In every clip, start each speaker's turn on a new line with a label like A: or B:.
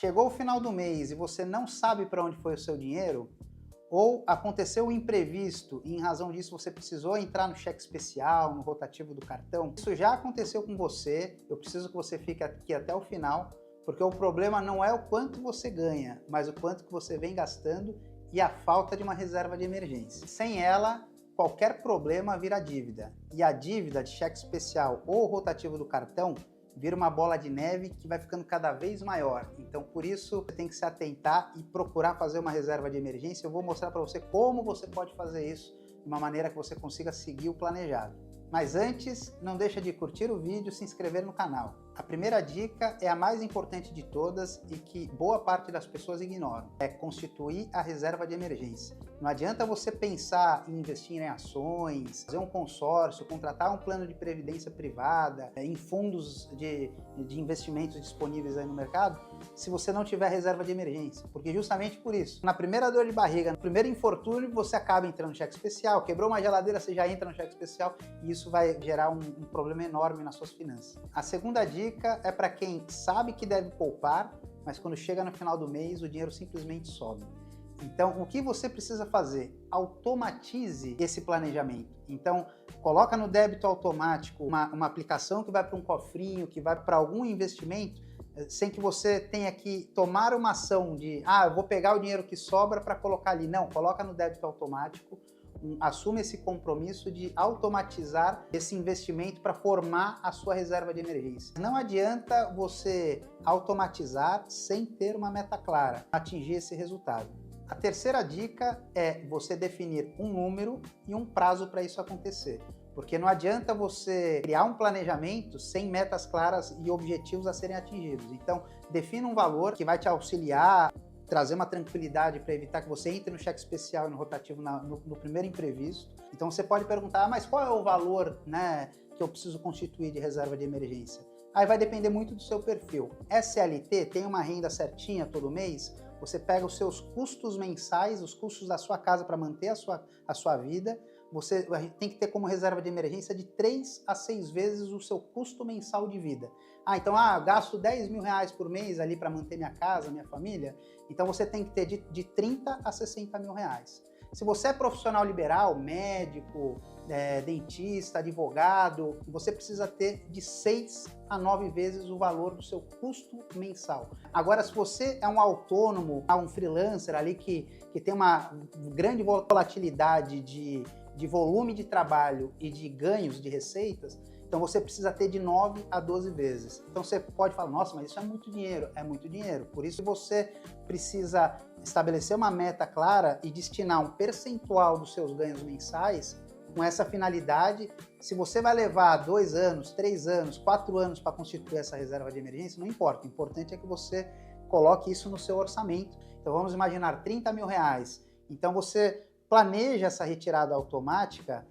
A: Chegou o final do mês e você não sabe para onde foi o seu dinheiro, ou aconteceu um imprevisto e em razão disso você precisou entrar no cheque especial, no rotativo do cartão, isso já aconteceu com você, eu preciso que você fique aqui até o final, porque o problema não é o quanto você ganha, mas o quanto que você vem gastando e a falta de uma reserva de emergência. Sem ela, qualquer problema vira dívida, e a dívida de cheque especial ou rotativo do cartão vira uma bola de neve que vai ficando cada vez maior. Então, por isso, você tem que se atentar e procurar fazer uma reserva de emergência. Eu vou mostrar para você como você pode fazer isso de uma maneira que você consiga seguir o planejado. Mas antes, não deixa de curtir o vídeo e se inscrever no canal. A primeira dica é a mais importante de todas e que boa parte das pessoas ignoram. É constituir a reserva de emergência. Não adianta você pensar em investir em ações, fazer um consórcio, contratar um plano de previdência privada, em fundos de investimentos disponíveis aí no mercado, se você não tiver reserva de emergência. Porque justamente por isso, na primeira dor de barriga, no primeiro infortúnio, você acaba entrando no cheque especial, quebrou uma geladeira, você já entra no cheque especial e isso vai gerar um problema enorme nas suas finanças. A segunda dica é para quem sabe que deve poupar, mas quando chega no final do mês, o dinheiro simplesmente sobe. Então, o que você precisa fazer? Automatize esse planejamento. Então, coloca no débito automático uma aplicação que vai para um cofrinho, que vai para algum investimento, sem que você tenha que tomar uma ação de, eu vou pegar o dinheiro que sobra para colocar ali. Não, coloca no débito automático, assume esse compromisso de automatizar esse investimento para formar a sua reserva de emergência. Não adianta você automatizar sem ter uma meta clara, atingir esse resultado. A terceira dica é você definir um número e um prazo para isso acontecer. Porque não adianta você criar um planejamento sem metas claras e objetivos a serem atingidos. Então, defina um valor que vai te auxiliar, trazer uma tranquilidade para evitar que você entre no cheque especial e no rotativo no primeiro imprevisto. Então, você pode perguntar, mas qual é o valor, que eu preciso constituir de reserva de emergência? Aí vai depender muito do seu perfil. SLT tem uma renda certinha todo mês? Você pega os seus custos mensais, os custos da sua casa para manter a sua vida, você tem que ter como reserva de emergência de 3 a 6 vezes o seu custo mensal de vida. Então, gasto 10 mil reais por mês ali para manter minha casa, minha família, então você tem que ter de 30 a 60 mil reais. Se você é profissional liberal, médico, dentista, advogado, você precisa ter de 6 a 9 vezes o valor do seu custo mensal. Agora, se você é um autônomo, um freelancer ali que tem uma grande volatilidade de volume de trabalho e de ganhos de receitas, então você precisa ter de 9 a 12 vezes. Então você pode falar, nossa, mas isso é muito dinheiro. É muito dinheiro. Por isso você precisa estabelecer uma meta clara e destinar um percentual dos seus ganhos mensais com essa finalidade. Se você vai levar 2 anos, 3 anos, 4 anos para constituir essa reserva de emergência, não importa. O importante é que você coloque isso no seu orçamento. Então vamos imaginar 30 mil reais. Então você planeja essa retirada automática,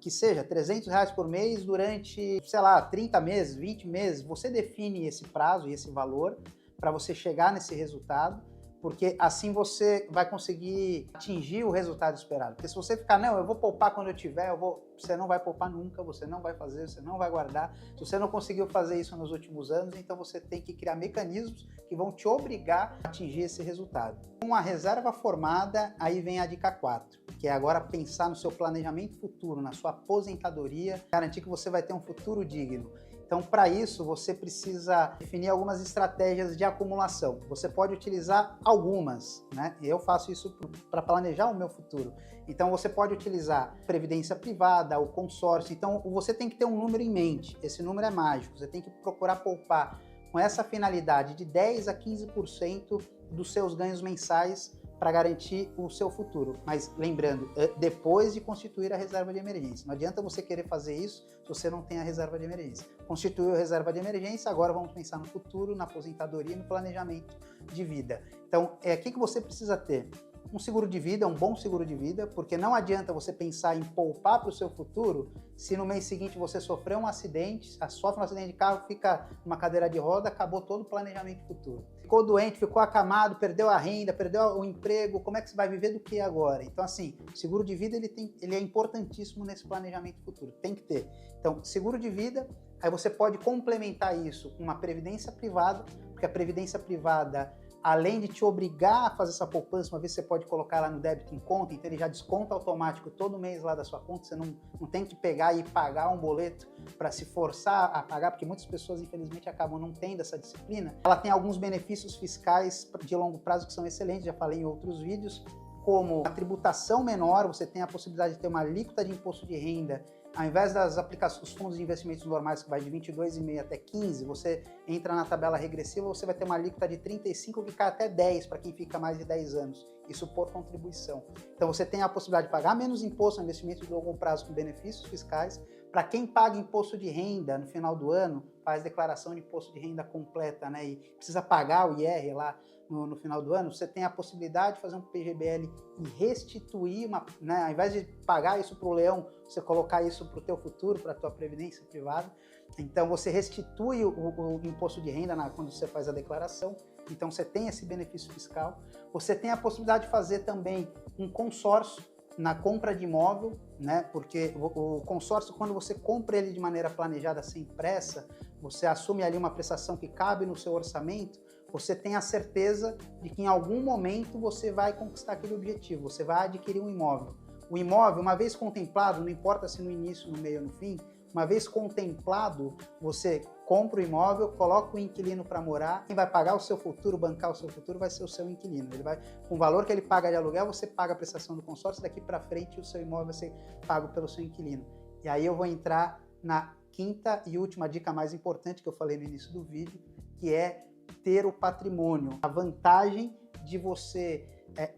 A: que seja 300 reais por mês durante, 30 meses, 20 meses. Você define esse prazo e esse valor para você chegar nesse resultado, porque assim você vai conseguir atingir o resultado esperado. Porque se você ficar, não, eu vou poupar quando eu tiver, você não vai poupar nunca, você não vai fazer, você não vai guardar. Se você não conseguiu fazer isso nos últimos anos, então você tem que criar mecanismos que vão te obrigar a atingir esse resultado. Com a reserva formada, aí vem a dica 4, que é agora pensar no seu planejamento futuro, na sua aposentadoria, garantir que você vai ter um futuro digno. Então, para isso, você precisa definir algumas estratégias de acumulação. Você pode utilizar algumas, Eu faço isso para planejar o meu futuro. Então, você pode utilizar previdência privada, o consórcio. Então, você tem que ter um número em mente. Esse número é mágico. Você tem que procurar poupar com essa finalidade de 10 a 15% dos seus ganhos mensais para garantir o seu futuro. Mas lembrando, depois de constituir a reserva de emergência. Não adianta você querer fazer isso se você não tem a reserva de emergência. Constituiu a reserva de emergência, agora vamos pensar no futuro, na aposentadoria e no planejamento de vida. Então, o que você precisa ter? Um seguro de vida, um bom seguro de vida, porque não adianta você pensar em poupar para o seu futuro se no mês seguinte você sofreu um acidente, sofre um acidente de carro, fica numa cadeira de roda, acabou todo o planejamento futuro. Ficou doente, ficou acamado, perdeu a renda, perdeu o emprego, como é que você vai viver do que agora? Então, assim, seguro de vida ele é importantíssimo nesse planejamento futuro, tem que ter. Então, seguro de vida, aí você pode complementar isso com uma previdência privada, porque a previdência privada além de te obrigar a fazer essa poupança, uma vez você pode colocar lá no débito em conta, então ele já desconta automático todo mês lá da sua conta, você não tem que pegar e pagar um boleto para se forçar a pagar, porque muitas pessoas, infelizmente, acabam não tendo essa disciplina. Ela tem alguns benefícios fiscais de longo prazo que são excelentes, já falei em outros vídeos, como a tributação menor, você tem a possibilidade de ter uma alíquota de imposto de renda. Ao invés das aplicações, os fundos de investimentos normais, que vai de 22,5 até 15, você entra na tabela regressiva, você vai ter uma alíquota de 35 que cai até 10 para quem fica mais de 10 anos. Isso por contribuição. Então você tem a possibilidade de pagar menos imposto no investimento de longo prazo com benefícios fiscais. Para quem paga imposto de renda no final do ano, faz declaração de imposto de renda completa, né, e precisa pagar o IR lá no final do ano, você tem a possibilidade de fazer um PGBL e restituir, né, ao invés de pagar isso para o leão, você colocar isso para o teu futuro, para a tua previdência privada. Então você restitui o imposto de renda quando você faz a declaração. Então você tem esse benefício fiscal. Você tem a possibilidade de fazer também um consórcio na compra de imóvel, né? Porque o consórcio, quando você compra ele de maneira planejada, sem pressa, você assume ali uma prestação que cabe no seu orçamento, você tem a certeza de que em algum momento você vai conquistar aquele objetivo, você vai adquirir um imóvel. O imóvel, uma vez contemplado, não importa se no início, no meio ou no fim, uma vez contemplado, você compra o imóvel, coloca o inquilino para morar, quem vai pagar o seu futuro, bancar o seu futuro, vai ser o seu inquilino. Ele vai, com o valor que ele paga de aluguel, você paga a prestação do consórcio, daqui para frente o seu imóvel vai ser pago pelo seu inquilino. E aí eu vou entrar na quinta e última dica mais importante que eu falei no início do vídeo, que é ter o patrimônio. A vantagem de você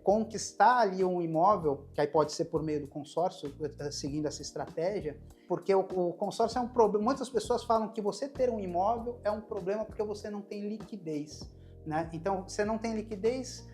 A: conquistar ali um imóvel, que aí pode ser por meio do consórcio, seguindo essa estratégia, porque o consórcio é um problema. Muitas pessoas falam que você ter um imóvel é um problema porque você não tem liquidez, né? Então, você não tem liquidez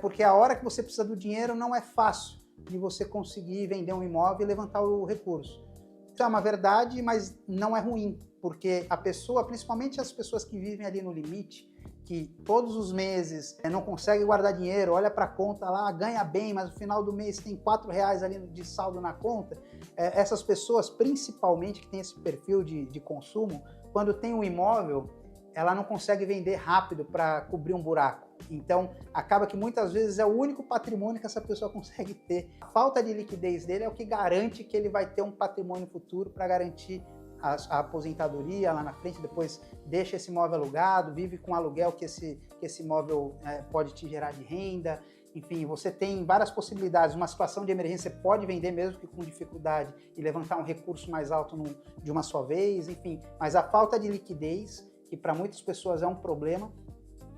A: porque a hora que você precisa do dinheiro não é fácil de você conseguir vender um imóvel e levantar o recurso. Isso é uma verdade, mas não é ruim, porque a pessoa, principalmente as pessoas que vivem ali no limite, que todos os meses não consegue guardar dinheiro, olha para a conta lá, ganha bem, mas no final do mês tem R$4 ali de saldo na conta, essas pessoas, principalmente que tem esse perfil de consumo, quando tem um imóvel, ela não consegue vender rápido para cobrir um buraco. Então, acaba que muitas vezes é o único patrimônio que essa pessoa consegue ter. A falta de liquidez dele é o que garante que ele vai ter um patrimônio futuro para garantir a aposentadoria lá na frente, depois deixa esse imóvel alugado, vive com aluguel que esse imóvel pode te gerar de renda. Enfim, você tem várias possibilidades. Uma situação de emergência, você pode vender mesmo que com dificuldade e levantar um recurso mais alto de uma só vez, enfim. Mas a falta de liquidez, que para muitas pessoas é um problema,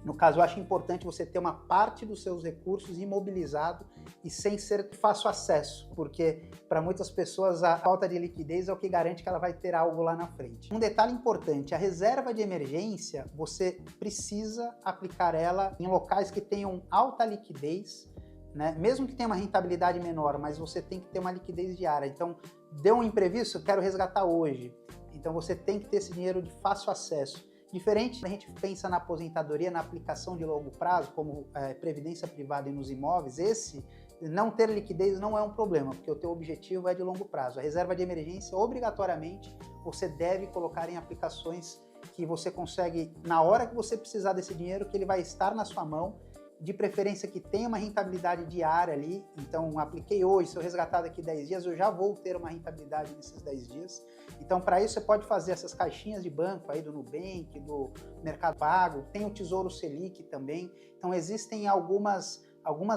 A: no caso, eu acho importante você ter uma parte dos seus recursos imobilizado e sem ser de fácil acesso, porque para muitas pessoas a falta de liquidez é o que garante que ela vai ter algo lá na frente. Um detalhe importante, a reserva de emergência, você precisa aplicar ela em locais que tenham alta liquidez, né? Mesmo que tenha uma rentabilidade menor, mas você tem que ter uma liquidez diária. Então, deu um imprevisto, eu quero resgatar hoje. Então, você tem que ter esse dinheiro de fácil acesso. Diferente, a gente pensa na aposentadoria, na aplicação de longo prazo, como previdência privada e nos imóveis, esse não ter liquidez não é um problema, porque o teu objetivo é de longo prazo. A reserva de emergência, obrigatoriamente, você deve colocar em aplicações que você consegue, na hora que você precisar desse dinheiro, que ele vai estar na sua mão, de preferência que tenha uma rentabilidade diária ali. Então, apliquei hoje, se eu resgatar daqui 10 dias, eu já vou ter uma rentabilidade nesses 10 dias. Então, para isso, você pode fazer essas caixinhas de banco aí do Nubank, do Mercado Pago, tem o Tesouro Selic também. Então, existem algumas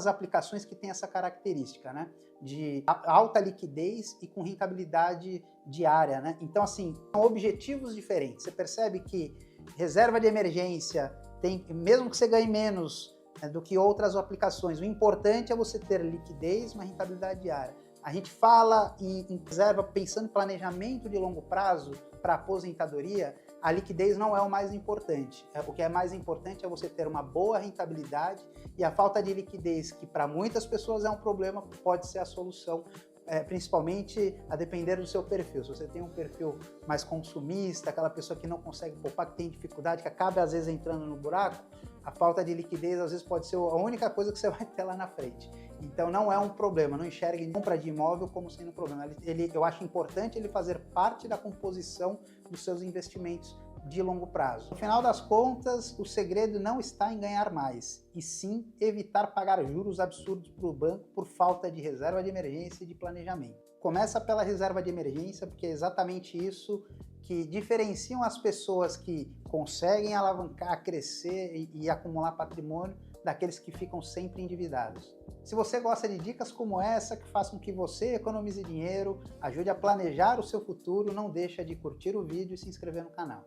A: aplicações que têm essa característica, né? De alta liquidez e com rentabilidade diária, né? Então, assim, são objetivos diferentes. Você percebe que reserva de emergência tem, mesmo que você ganhe menos do que outras aplicações, o importante é você ter liquidez e uma rentabilidade diária. A gente fala em reserva pensando em planejamento de longo prazo para aposentadoria, a liquidez não é o mais importante. O que é mais importante é você ter uma boa rentabilidade e a falta de liquidez, que para muitas pessoas é um problema, pode ser a solução, principalmente a depender do seu perfil. Se você tem um perfil mais consumista, aquela pessoa que não consegue poupar, que tem dificuldade, que acaba às vezes entrando no buraco, a falta de liquidez às vezes pode ser a única coisa que você vai ter lá na frente. Então não é um problema, não enxergue compra de imóvel como sendo um problema. Eu acho importante ele fazer parte da composição dos seus investimentos de longo prazo. No final das contas, o segredo não está em ganhar mais, e sim evitar pagar juros absurdos para o banco por falta de reserva de emergência e de planejamento. Começa pela reserva de emergência, porque é exatamente isso que diferenciam as pessoas que conseguem alavancar, crescer e acumular patrimônio daqueles que ficam sempre endividados. Se você gosta de dicas como essa, que façam que você economize dinheiro, ajude a planejar o seu futuro, não deixa de curtir o vídeo e se inscrever no canal.